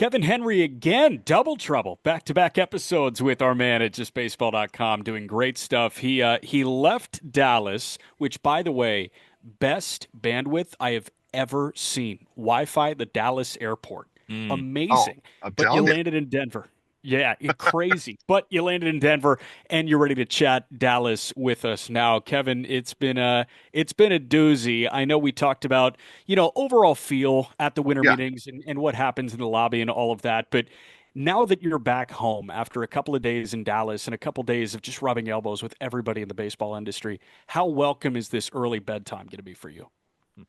Kevin Henry again, double trouble, back-to-back episodes with our man at justbaseball.com, doing great stuff. He left Dallas, which, by the way, best bandwidth I have ever seen. Wi-Fi at the Dallas airport, Mm. Oh, amazing. I'm But you telling you. landed in Denver. Yeah, crazy. But you landed in Denver, and you're ready to chat Dallas with us now, Kevin. It's been a doozy. I know we talked about overall feel at the winter Yeah. meetings and what happens in the lobby and all of that. But now that you're back home after a couple of days in Dallas and a couple of days of just rubbing elbows with everybody in the baseball industry, how welcome is this early bedtime going to be for you?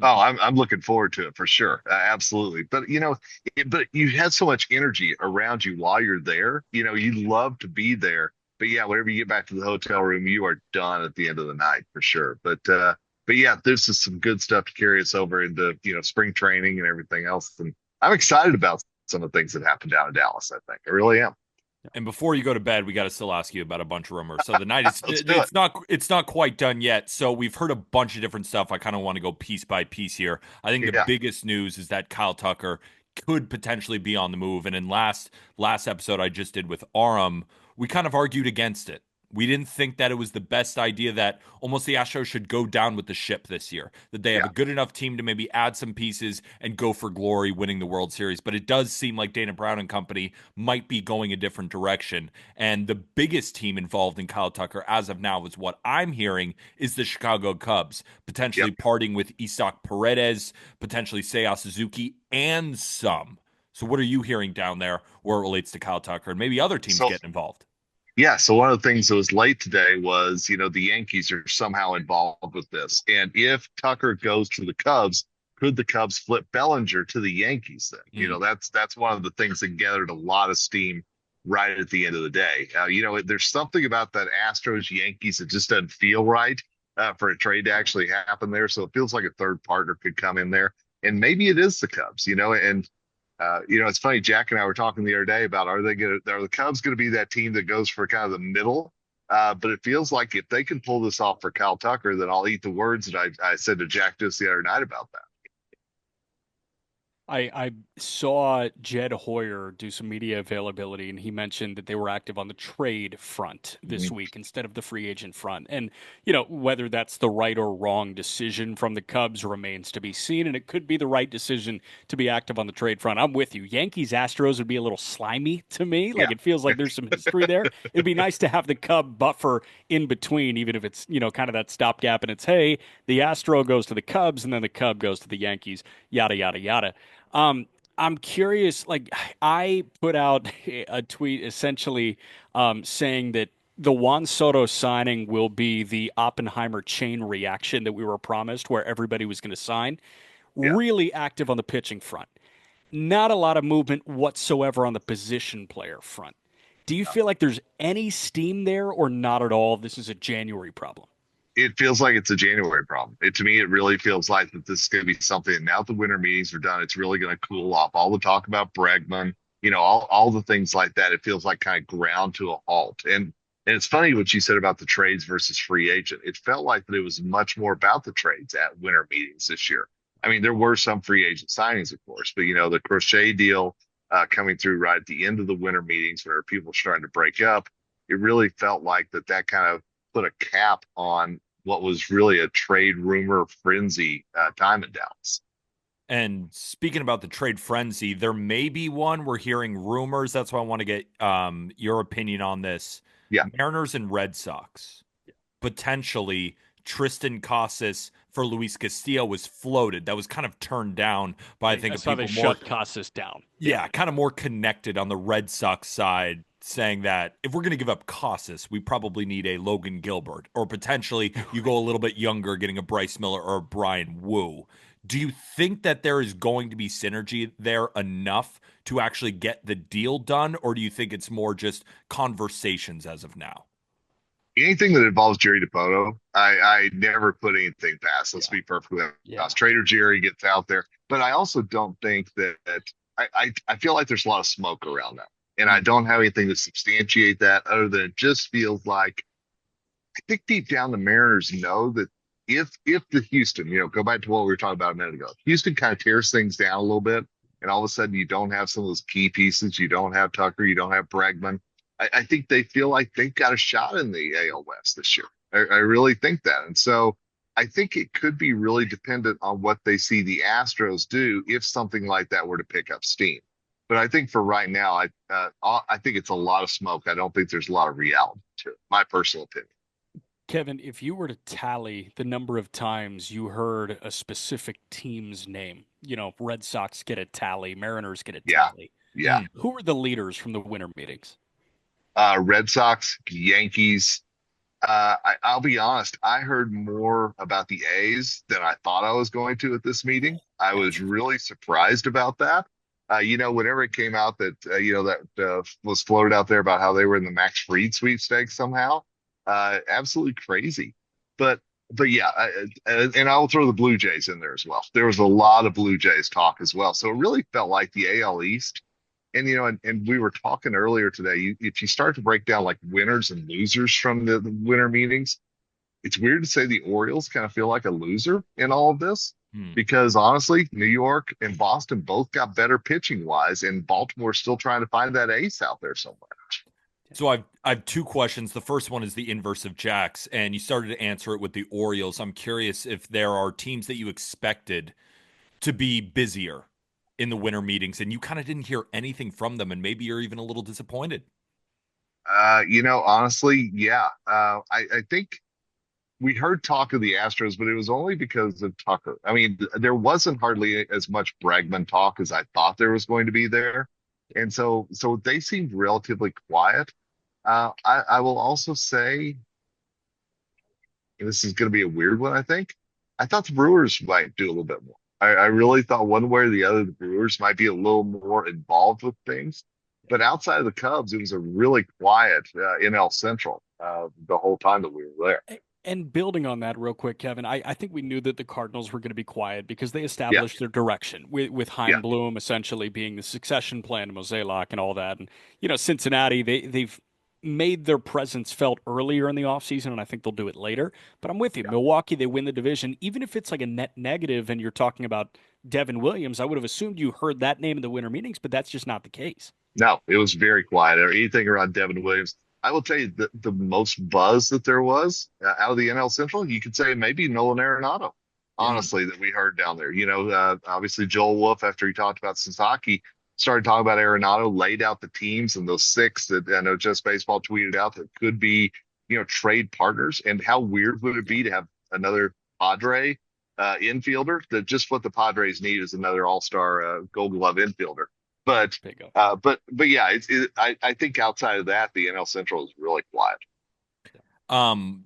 Oh, I'm looking forward to it for sure. Absolutely. But but you had so much energy around you while you're there. You love to be there. But yeah, whenever you get back to the hotel room, you are done at the end of the night for sure. But yeah, this is some good stuff to carry us over into, spring training and everything else. And I'm excited about some of the things that happened down in Dallas, I think. I really am. And before you go to bed, we got to still ask you about a bunch of rumors. So the night is Let's do it. it's not quite done yet. So we've heard a bunch of different stuff. I kind of want to go piece by piece here. I think the Yeah. biggest news is that Kyle Tucker could potentially be on the move. And in last episode I just did with Aram, we kind of argued against it. We didn't think that it was the best idea, that almost the Astros should go down with the ship this year, that they have Yeah. a good enough team to maybe add some pieces and go for glory winning the World Series. But it does seem like Dana Brown and company might be going a different direction. And the biggest team involved in Kyle Tucker as of now is what I'm hearing is the Chicago Cubs, potentially Yep. parting with Isak Paredes, potentially Seiya Suzuki, and some. So what are you hearing down there where it relates to Kyle Tucker and maybe other teams So getting involved? Yeah, so one of the things that was late today was, the Yankees are somehow involved with this. And if Tucker goes to the Cubs, could the Cubs flip Bellinger to the Yankees then? Mm. That's one of the things that gathered a lot of steam right at the end of the day. There's something about that Astros Yankees that just doesn't feel right for a trade to actually happen there. So it feels like a third partner could come in there, and maybe it is the Cubs. And it's funny. Jack and I were talking the other day about are the Cubs going to be that team that goes for kind of the middle? But it feels like if they can pull this off for Kyle Tucker, then I'll eat the words that I said to Jack just the other night about that. I saw Jed Hoyer do some media availability, and he mentioned that they were active on the trade front this Mhm. week instead of the free agent front. And, whether that's the right or wrong decision from the Cubs remains to be seen, and it could be the right decision to be active on the trade front. I'm with you. Yankees Astros would be a little slimy to me. Yeah, Like, it feels like there's some history there. It'd be nice to have the Cub buffer in between, even if it's, kind of that stopgap and it's, hey, the Astro goes to the Cubs and then the Cub goes to the Yankees, yada, yada, yada. Um, I'm curious. Like, I put out a tweet essentially saying that the Juan Soto signing will be the Oppenheimer chain reaction that we were promised, where everybody was going to sign. yeah. Really active on the pitching front. Not a lot of movement whatsoever on the position player front. Do you feel like there's any steam there or not at all? This is a January problem. It feels like it's a January problem. To me, it really feels like that this is going to be something. Now that the winter meetings are done, it's really going to cool off. All the talk about Bregman, all the things like that. It feels like kind of ground to a halt. And it's funny what you said about the trades versus free agent. It felt like that it was much more about the trades at winter meetings this year. I mean, there were some free agent signings, of course, but the Crochet deal coming through right at the end of the winter meetings where people were starting to break up, it really felt like that kind of put a cap on what was really a trade rumor frenzy time in Dallas. And speaking about the trade frenzy, there may be one. We're hearing rumors. That's why I want to get your opinion on this. Yeah. Mariners and Red Sox. Potentially Tristan Casas for Luis Castillo was floated. That was kind of turned down by I think I of saw they people more, shut Casas down. yeah, kind of more connected on the Red Sox side, saying that if we're going to give up Casas, we probably need a Logan Gilbert, or potentially you go a little bit younger, getting a Bryce Miller or a Brian Wu. Do you think that there is going to be synergy there enough to actually get the deal done, or do you think it's more just conversations as of now? Anything that involves Jerry DePoto, I never put anything past. Let's Yeah. be perfectly Yeah. honest. Trader Jerry gets out there, but I also don't think I feel like there's a lot of smoke around that, and I Mm. don't have anything to substantiate that other than it just feels like I think deep down the Mariners know that if the Houston, go back to what we were talking about a minute ago, Houston kind of tears things down a little bit and all of a sudden you don't have some of those key pieces. You don't have Tucker. You don't have Bregman. I think they feel like they've got a shot in the AL West this year. I really think that. And so I think it could be really dependent on what they see the Astros do if something like that were to pick up steam. But I think for right now, I think it's a lot of smoke. I don't think there's a lot of reality to it. My personal opinion. Kevin, if you were to tally the number of times you heard a specific team's name, Red Sox get a tally, Mariners get a Yeah, tally, yeah. who are the leaders from the winter meetings? Red Sox, Yankees. I'll be honest, I heard more about the A's than I thought I was going to at this meeting. I was Gotcha. really surprised about that. Whenever it came out that, that was floated out there about how they were in the Max Fried sweepstakes somehow, absolutely crazy. But, but yeah, and I will throw the Blue Jays in there as well. There was a lot of Blue Jays talk as well. So it really felt like the AL East. And and we were talking earlier today. If you start to break down like winners and losers from the winter meetings, it's weird to say the Orioles kind of feel like a loser in all of this Hmm. because honestly, New York and Boston both got better pitching wise, and Baltimore's still trying to find that ace out there somewhere. So I've two questions. The first one is the inverse of Jack's, and you started to answer it with the Orioles. I'm curious if there are teams that you expected to be busier in the winter meetings, and you kind of didn't hear anything from them, and maybe you're even a little disappointed. Honestly, yeah. I think we heard talk of the Astros, but it was only because of Tucker. I mean, there wasn't hardly as much Bregman talk as I thought there was going to be there. And so they seemed relatively quiet. I will also say, and this is going to be a weird one, I think. I thought the Brewers might do a little bit more. I really thought one way or the other, the Brewers might be a little more involved with things. But outside of the Cubs, it was a really quiet NL Central the whole time that we were there. And building on that real quick, Kevin, I think we knew that the Cardinals were going to be quiet because they Yeah, established their direction with yeah, Bloom essentially being the succession plan to Mozeliak and all that. And, Cincinnati, they've made their presence felt earlier in the offseason, and I think they'll do it later. But I'm with you. yeah. Milwaukee, they win the division. Even if it's like a net negative and you're talking about Devin Williams, I would have assumed you heard that name in the winter meetings, but that's just not the case. No, it was very quiet. Or anything around Devin Williams. I will tell you the most buzz that there was out of the NL Central, you could say maybe Nolan Arenado, Yeah. honestly, that we heard down there. Obviously Joel Wolf, after he talked about Sasaki, started talking about Arenado, laid out the teams and those six that I know Just Baseball tweeted out that could be, trade partners. And how weird would it be to have another Padre infielder? That just what the Padres need is another All-Star Gold Glove infielder. But Big up. but yeah, I think outside of that, the NL Central is really quiet.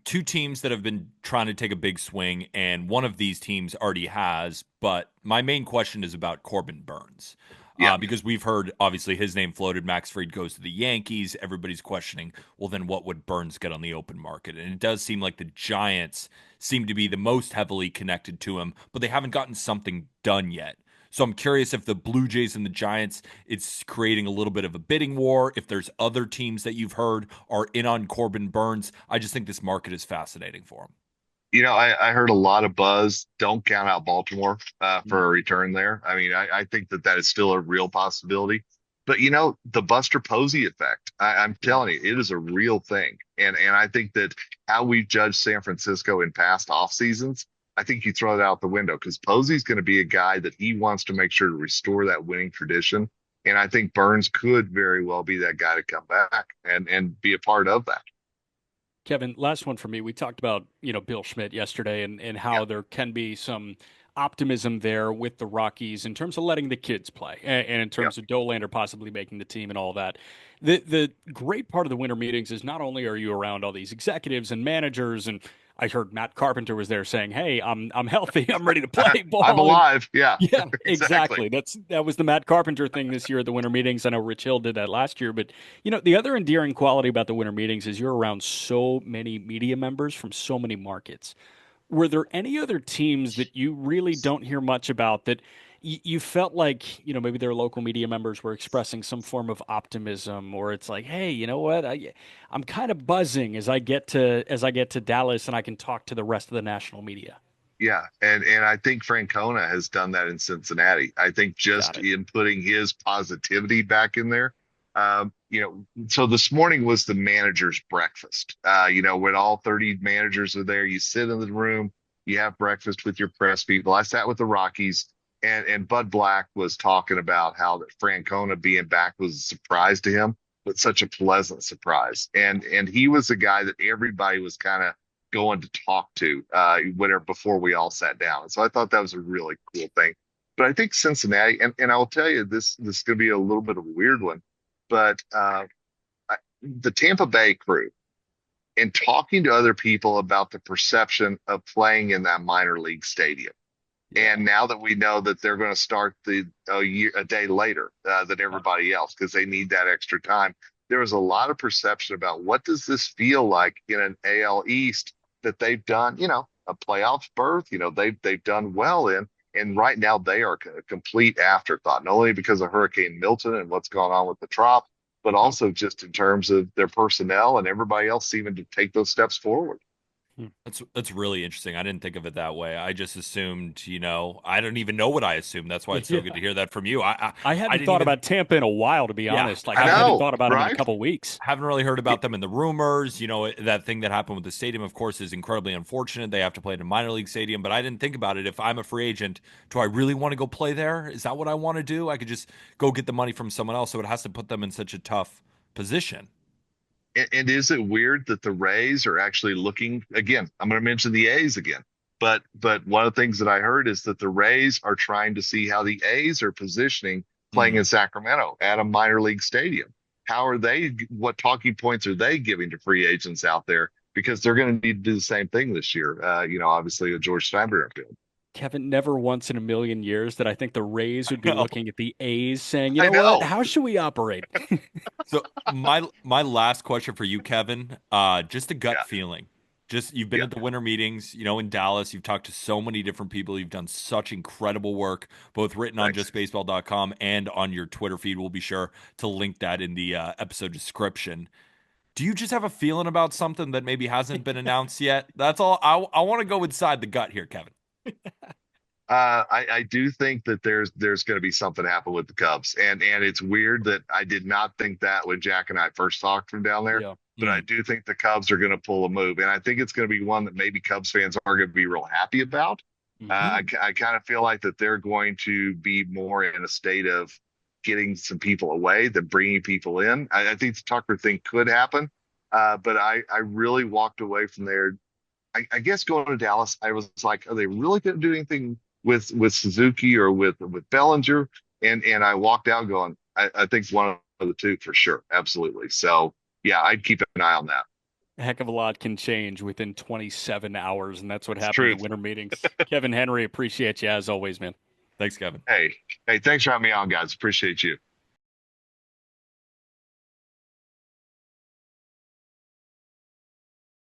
Two teams that have been trying to take a big swing, and one of these teams already has. But my main question is about Corbin Burnes, Yeah, because we've heard obviously his name floated. Max Fried goes to the Yankees. Everybody's questioning, well, then what would Burnes get on the open market? And it does seem like the Giants seem to be the most heavily connected to him, but they haven't gotten something done yet. So I'm curious if the Blue Jays and the Giants, it's creating a little bit of a bidding war. If there's other teams that you've heard are in on Corbin Burnes, I just think this market is fascinating for him. I heard a lot of buzz. Don't count out Baltimore Mm. for a return there. I mean, I think that is still a real possibility. But the Buster Posey effect, I'm telling you, it is a real thing. And I think that how we've judged San Francisco in past off seasons, I think you throw it out the window because Posey's going to be a guy that he wants to make sure to restore that winning tradition. And I think Burns could very well be that guy to come back and be a part of that. Kevin, last one for me. We talked about, Bill Schmidt yesterday and Yeah, how there can be some optimism there with the Rockies in terms of letting the kids play and in yeah, terms of Dolander possibly making the team and all that. The great part of the winter meetings is not only are you around all these executives and managers, and I heard Matt Carpenter was there saying, "Hey, I'm healthy, I'm ready to play I'm ball," and alive. Yeah, yeah, exactly. exactly. That was the Matt Carpenter thing this year at the winter meetings. I know Rich Hill did that last year, but the other endearing quality about the winter meetings is you're around so many media members from so many markets. Were there any other teams that you really don't hear much about that you felt like, maybe their local media members were expressing some form of optimism, or it's like, hey, you know what? I'm kind of buzzing as I get to Dallas and I can talk to the rest of the national media. Yeah, and I think Francona has done that in Cincinnati. I think just Got it. in putting his positivity back in there. So this morning was the managers' breakfast. When all 30 managers are there, you sit in the room, you have breakfast with your press people. I sat with the Rockies, and Bud Black was talking about how that Francona being back was a surprise to him, but such a pleasant surprise. And he was a guy that everybody was kind of going to talk to whenever before we all sat down. And so I thought that was a really cool thing. But I think Cincinnati, and I will tell you this is going to be a little bit of a weird one, but the Tampa Bay crew and talking to other people about the perception of playing in that minor league stadium. And now that we know that they're going to start a day later than everybody else because they need that extra time, there was a lot of perception about what does this feel like in an AL East that they've done, a playoff berth, they've done well in, and right now they are a complete afterthought, not only because of Hurricane Milton and what's going on with the Trop, but also just in terms of their personnel and everybody else seeming to take those steps forward. That's really interesting. I didn't think of it that way. I just assumed, I don't even know what I assumed. That's why it's so good to hear that from you. I I hadn't didn't thought even, about Tampa in a while, to be yeah, honest. Like I I hadn't know, thought about them in a right? couple weeks. haven't really heard about them in the rumors. That thing that happened with the stadium, of course, is incredibly unfortunate. They have to play in a minor league stadium, but I didn't think about it. If I'm a free agent, do I really want to go play there? Is that what I want to do? I could just go get the money from someone else, so it has to put them in such a tough position. And is it weird that the Rays are actually looking again? I'm going to mention the A's again, but one of the things that I heard is that the Rays are trying to see how the A's are positioning playing in Mm. Sacramento at a minor league stadium. How are they? What talking points are they giving to free agents out there? Because they're going to need to do the same thing this year. Obviously with George Steinbrenner field. Kevin, never once in a million years that I think the Rays would be No. looking at the A's saying, you I know what? know, How should we operate? So my last question for you, Kevin, just a gut yeah, feeling. Just you've been yeah, at the winter meetings, in Dallas. You've talked to so many different people. You've done such incredible work, both written on thanks. justbaseball.com and on your Twitter feed. We'll be sure to link that in the episode description. Do you just have a feeling about something that maybe hasn't been announced yet? That's all. I want to go inside the gut here, Kevin. I do think that there's going to be something happen with the Cubs, and it's weird that I did not think that when Jack and I first talked from down there, Yeah. but I Mm. do think the Cubs are going to pull a move, and I think it's going to be one that maybe Cubs fans are going to be real happy about. Mhm. I kind of feel like that they're going to be more in a state of getting some people away than bringing people in. I think the Tucker thing could happen, but I really walked away from there. I guess going to Dallas, I was like, are they really going to do anything with Suzuki or with Bellinger? And I walked out going, I think one of the two for sure, absolutely. So yeah, I'd keep an eye on that. A heck of a lot can change within 27 hours, and that's what It's happened at truth. the winter meetings. Kevin Henry, appreciate you as always, man. Thanks, Kevin. Hey, thanks for having me on, guys. Appreciate you.